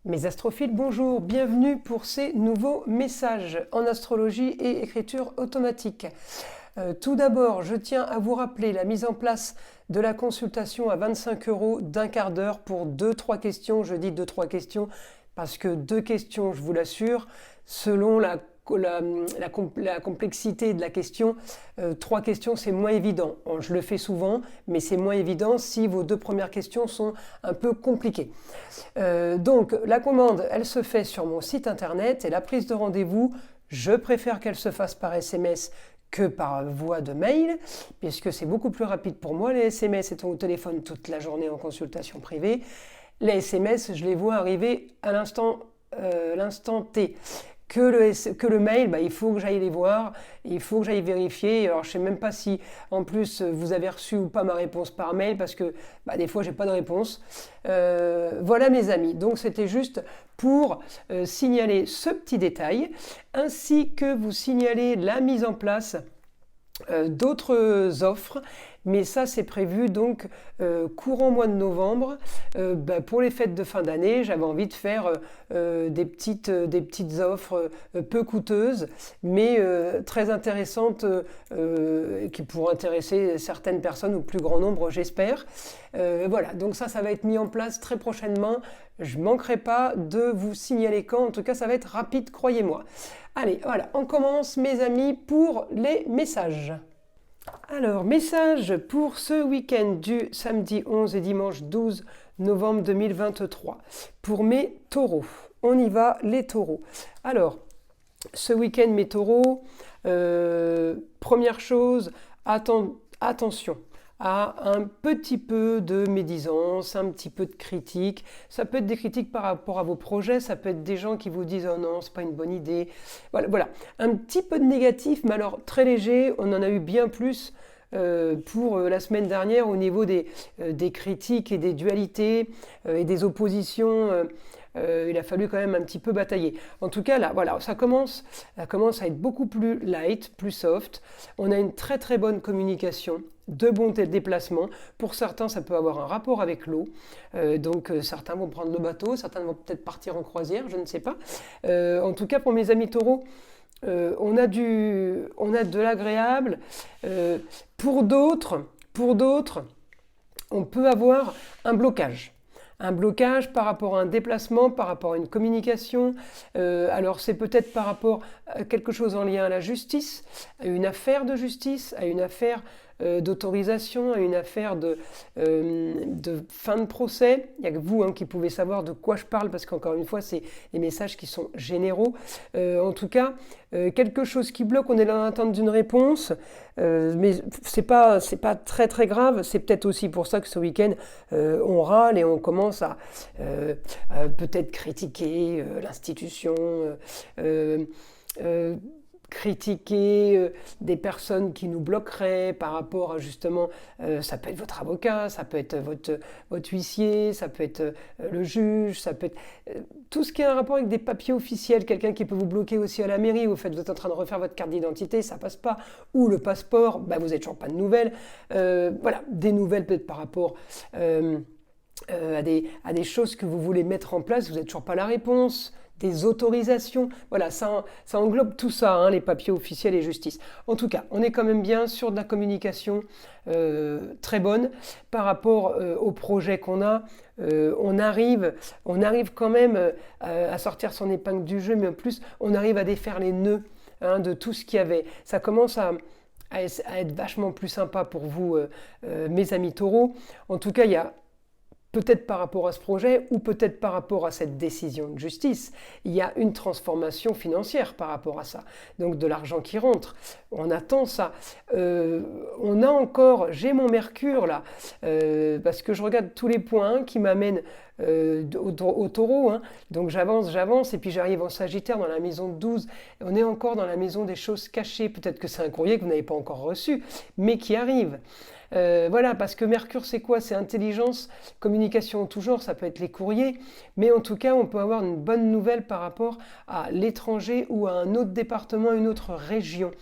Mes astrophiles, bonjour, bienvenue pour ces nouveaux messages en astrologie et écriture automatique. Tout d'abord, je tiens à vous rappeler la mise en place de la consultation à 25 € d'un quart d'heure pour 2-3 questions. Je dis 2-3 questions parce que 2 questions, je vous l'assure, selon la complexité de la question, 3 questions c'est moins évident. Bon, je le fais souvent, mais c'est moins évident si vos 2 premières questions sont un peu compliquées. Donc la commande, elle se fait sur mon site internet et la prise de rendez-vous, je préfère qu'elle se fasse par SMS que par voie de mail, puisque c'est beaucoup plus rapide pour moi. Les SMS étant au téléphone toute la journée en consultation privée, les SMS, je les vois arriver à l'instant T. Que le mail, il faut que j'aille les voir, il faut que j'aille vérifier. Alors je ne sais même pas si en plus vous avez reçu ou pas ma réponse par mail parce que des fois j'ai pas de réponse. Voilà mes amis, donc c'était juste pour signaler ce petit détail ainsi que vous signaler la mise en place d'autres offres, mais ça c'est prévu donc courant mois de novembre. Pour les fêtes de fin d'année, j'avais envie de faire des petites offres peu coûteuses, mais très intéressantes, qui pourront intéresser certaines personnes ou plus grand nombre, j'espère. Voilà, donc ça va être mis en place très prochainement. Je ne manquerai pas de vous signaler quand, en tout cas ça va être rapide, croyez-moi. Allez, voilà, on commence mes amis pour les messages. Alors, message pour ce week-end du samedi 11 et dimanche 12 novembre 2023. Pour mes taureaux, on y va les taureaux. Alors, ce week-end mes taureaux, première chose, attention à un petit peu de médisance, un petit peu de critique. Ça peut être des critiques par rapport à vos projets, ça peut être des gens qui vous disent « Oh non, c'est pas une bonne idée ». Voilà, un petit peu de négatif, mais alors très léger, on en a eu bien plus pour la semaine dernière au niveau des critiques et des dualités et des oppositions. Il a fallu quand même un petit peu batailler. En tout cas, là, voilà, ça commence à être beaucoup plus light, plus soft. On a une très très bonne communication, de bons déplacements. Pour certains, ça peut avoir un rapport avec l'eau. Donc, certains vont prendre le bateau, certains vont peut-être partir en croisière, je ne sais pas. En tout cas, pour mes amis taureaux, on a de l'agréable. Pour d'autres, on peut avoir un blocage. Un blocage par rapport à un déplacement, par rapport à une communication. Alors c'est peut-être par rapport à quelque chose en lien à la justice, à une affaire de justice, à une affaire d'autorisation, à une affaire de fin de procès. Il n'y a que vous qui pouvez savoir de quoi je parle parce qu'encore une fois, c'est des messages qui sont généraux. En tout cas, quelque chose qui bloque, on est dans l'attente d'une réponse, mais c'est pas très très grave. C'est peut-être aussi pour ça que ce week-end, on râle et on commence à peut-être critiquer l'institution, critiquer des personnes qui nous bloqueraient par rapport à justement, ça peut être votre avocat, ça peut être votre huissier, ça peut être le juge, ça peut être tout ce qui a un rapport avec des papiers officiels, quelqu'un qui peut vous bloquer aussi à la mairie, vous êtes en train de refaire votre carte d'identité, ça passe pas, ou le passeport, vous n'avez toujours pas de nouvelles. Voilà, des nouvelles peut-être par rapport à des choses que vous voulez mettre en place, vous n'avez toujours pas la réponse. Des autorisations, voilà, ça englobe tout ça, les papiers officiels et justice. En tout cas, on est quand même bien sur de la communication très bonne par rapport au projet qu'on a. On arrive quand même à sortir son épingle du jeu, mais en plus, on arrive à défaire les nœuds de tout ce qu'il y avait. Ça commence à être vachement plus sympa pour vous, mes amis taureaux. En tout cas, il y a peut-être par rapport à ce projet ou peut-être par rapport à cette décision de justice, il y a une transformation financière par rapport à ça. Donc de l'argent qui rentre. On attend ça. On a encore, j'ai mon Mercure là, parce que je regarde tous les points qui m'amènent au taureau. Donc j'avance et puis j'arrive en Sagittaire dans la maison 12. On est encore dans la maison des choses cachées. Peut-être que c'est un courrier que vous n'avez pas encore reçu, mais qui arrive. Voilà, parce que Mercure, c'est quoi? C'est intelligence, communication en tout genre, ça peut être les courriers, mais en tout cas, on peut avoir une bonne nouvelle par rapport à l'étranger ou à un autre département, une autre région.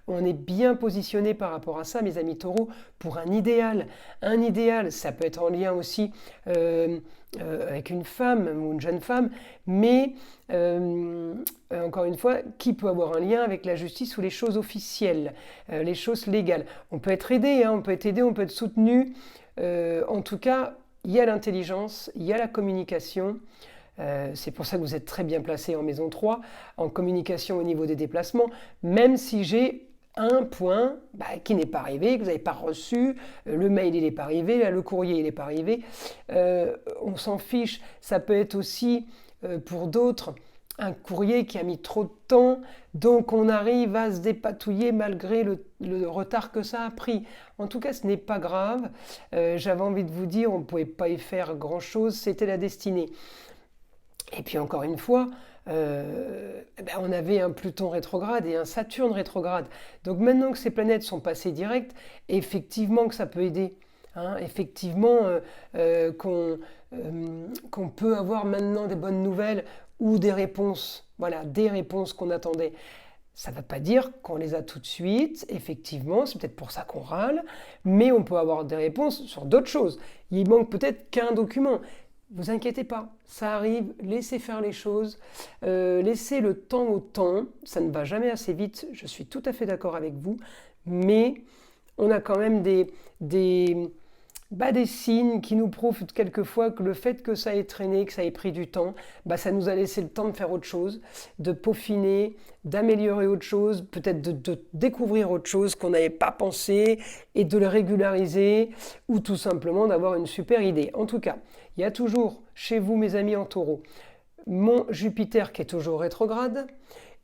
On est bien positionné par rapport à ça, mes amis taureaux, pour un idéal. Un idéal, ça peut être en lien aussi avec une femme ou une jeune femme, mais encore une fois, qui peut avoir un lien avec la justice ou les choses officielles, les choses légales. On peut être aidé, hein, on peut être aidé, on peut être soutenu. En tout cas, il y a l'intelligence, il y a la communication. C'est pour ça que vous êtes très bien placé en maison 3, en communication au niveau des déplacements, même si j'ai un point qui n'est pas arrivé, que vous n'avez pas reçu, le mail il n'est pas arrivé, là, le courrier il n'est pas arrivé, on s'en fiche. Ça peut être aussi pour d'autres un courrier qui a mis trop de temps, donc on arrive à se dépatouiller malgré le retard que ça a pris. En tout cas, ce n'est pas grave. J'avais envie de vous dire, on ne pouvait pas y faire grand-chose, c'était la destinée. Et puis encore une fois, on avait un Pluton rétrograde et un Saturne rétrograde. Donc maintenant que ces planètes sont passées directes, effectivement que ça peut aider. Hein, effectivement qu'on peut avoir maintenant des bonnes nouvelles ou des réponses, voilà, des réponses qu'on attendait. Ça ne veut pas dire qu'on les a tout de suite, effectivement, c'est peut-être pour ça qu'on râle, mais on peut avoir des réponses sur d'autres choses. Il manque peut-être qu'un document. Vous inquiétez pas, ça arrive, laissez faire les choses, laissez le temps au temps, ça ne va jamais assez vite, je suis tout à fait d'accord avec vous, mais on a quand même des signes qui nous prouvent quelquefois que le fait que ça ait traîné, que ça ait pris du temps, ça nous a laissé le temps de faire autre chose, de peaufiner, d'améliorer autre chose, peut-être de découvrir autre chose qu'on n'avait pas pensé et de le régulariser ou tout simplement d'avoir une super idée. En tout cas, il y a toujours chez vous, mes amis en taureau, mon Jupiter qui est toujours rétrograde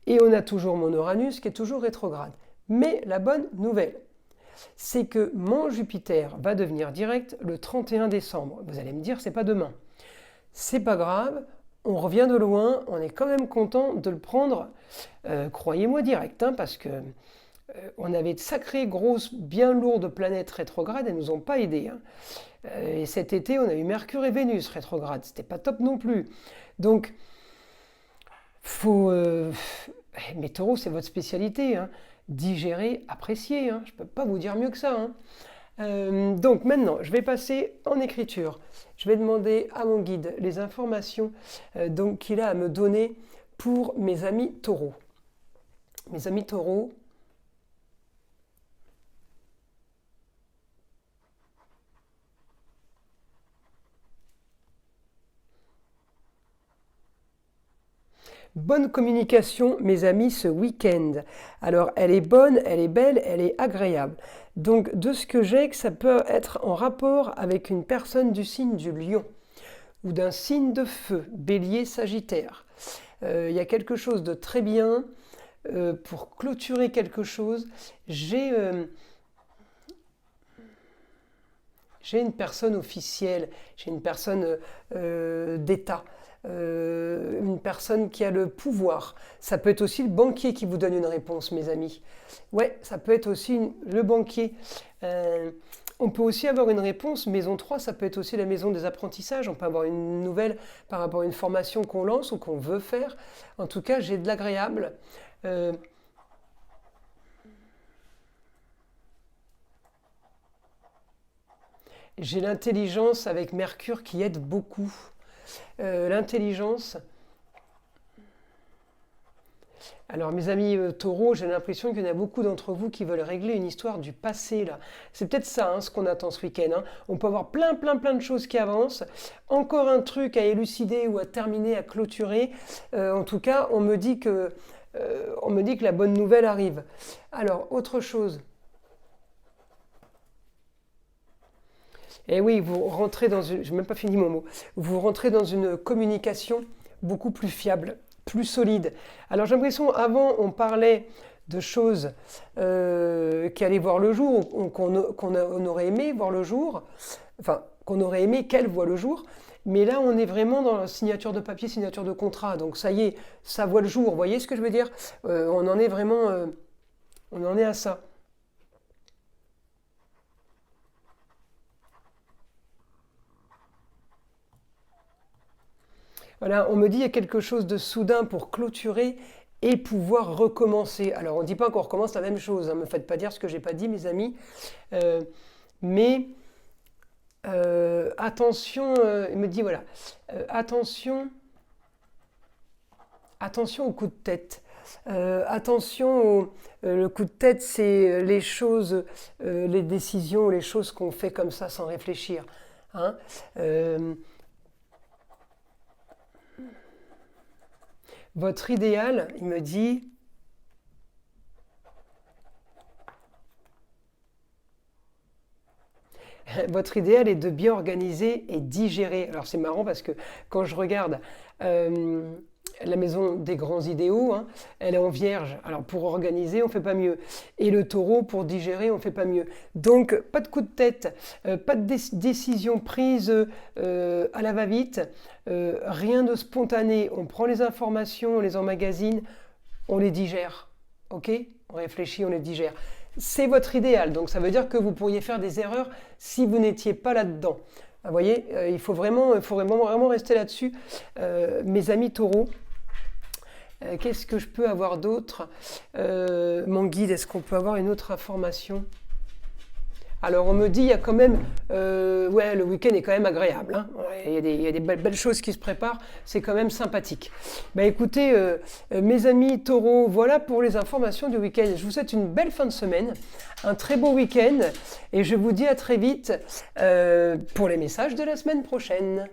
et on a toujours mon Uranus qui est toujours rétrograde. Mais la bonne nouvelle, c'est que mon Jupiter va devenir direct le 31 décembre. Vous allez me dire, c'est pas demain. C'est pas grave, on revient de loin, on est quand même content de le prendre, croyez-moi direct, hein, parce que on avait de sacrées, grosses, bien lourdes planètes rétrogrades, elles ne nous ont pas aidés. Hein. Et cet été, on a eu Mercure et Vénus rétrogrades, c'était pas top non plus. Donc, faut... mes taureaux, c'est votre spécialité, hein. Digérer, apprécier, hein. Je ne peux pas vous dire mieux que ça. Hein. Donc maintenant, je vais passer en écriture. Je vais demander à mon guide les informations qu'il a à me donner pour mes amis taureaux. Mes amis taureaux, bonne communication, mes amis, ce week-end. Alors, elle est bonne, elle est belle, elle est agréable. Donc, de ce que j'ai, que ça peut être en rapport avec une personne du signe du lion ou d'un signe de feu, bélier, sagittaire. Il y a quelque chose de très bien. Pour clôturer quelque chose, j'ai une personne officielle, j'ai une personne d'État. Une personne qui a le pouvoir. Ça peut être aussi le banquier qui vous donne une réponse, mes amis. Ouais, ça peut être aussi le banquier. On peut aussi avoir une réponse, maison 3, ça peut être aussi la maison des apprentissages. On peut avoir une nouvelle par rapport à une formation qu'on lance ou qu'on veut faire. En tout cas, j'ai de l'agréable. J'ai l'intelligence avec Mercure qui aide beaucoup. L'intelligence. Alors mes amis taureaux, j'ai l'impression qu'il y en a beaucoup d'entre vous qui veulent régler une histoire du passé là. C'est peut-être ça hein, ce qu'on attend ce week-end. Hein. On peut avoir plein de choses qui avancent. Encore un truc à élucider ou à terminer, à clôturer. En tout cas, on me dit que la bonne nouvelle arrive. Alors, autre chose. Et oui, vous rentrez dans une... Je n'ai même pas fini mon mot. Vous rentrez dans une communication beaucoup plus fiable, plus solide. Alors j'ai l'impression, avant, on parlait de choses qui allaient voir le jour, ou qu'on aurait aimé voir le jour, enfin, qu'on aurait aimé qu'elles voient le jour. Mais là, on est vraiment dans la signature de papier, signature de contrat. Donc ça y est, ça voit le jour. Vous voyez ce que je veux dire? On en est vraiment... on en est à ça. Voilà, on me dit qu'il y a quelque chose de soudain pour clôturer et pouvoir recommencer. Alors, on ne dit pas qu'on recommence la même chose, hein, ne me faites pas dire ce que je n'ai pas dit, mes amis. Mais attention, il me dit voilà, attention au coup de tête. Attention, le coup de tête, c'est les choses, les décisions, les choses qu'on fait comme ça sans réfléchir. Hein. Votre idéal, il me dit, votre idéal est de bien organiser et digérer. Alors c'est marrant parce que quand je regarde la maison des grands idéaux, hein, elle est en vierge. Alors pour organiser, on ne fait pas mieux. Et le taureau, pour digérer, on ne fait pas mieux. Donc pas de coup de tête, pas de décision prise à la va-vite, rien de spontané. On prend les informations, on les emmagasine, on les digère. Ok ? On réfléchit, on les digère. C'est votre idéal, donc ça veut dire que vous pourriez faire des erreurs si vous n'étiez pas là-dedans. Vous voyez, il faut vraiment rester là-dessus. Mes amis taureaux, qu'est-ce que je peux avoir d'autre? Mon guide, est-ce qu'on peut avoir une autre information? Alors on me dit, il y a quand même, ouais, le week-end est quand même agréable, hein. Il y a des belles choses qui se préparent, c'est quand même sympathique. Bah écoutez, mes amis taureaux, voilà pour les informations du week-end. Je vous souhaite une belle fin de semaine, un très beau week-end, et je vous dis à très vite pour les messages de la semaine prochaine.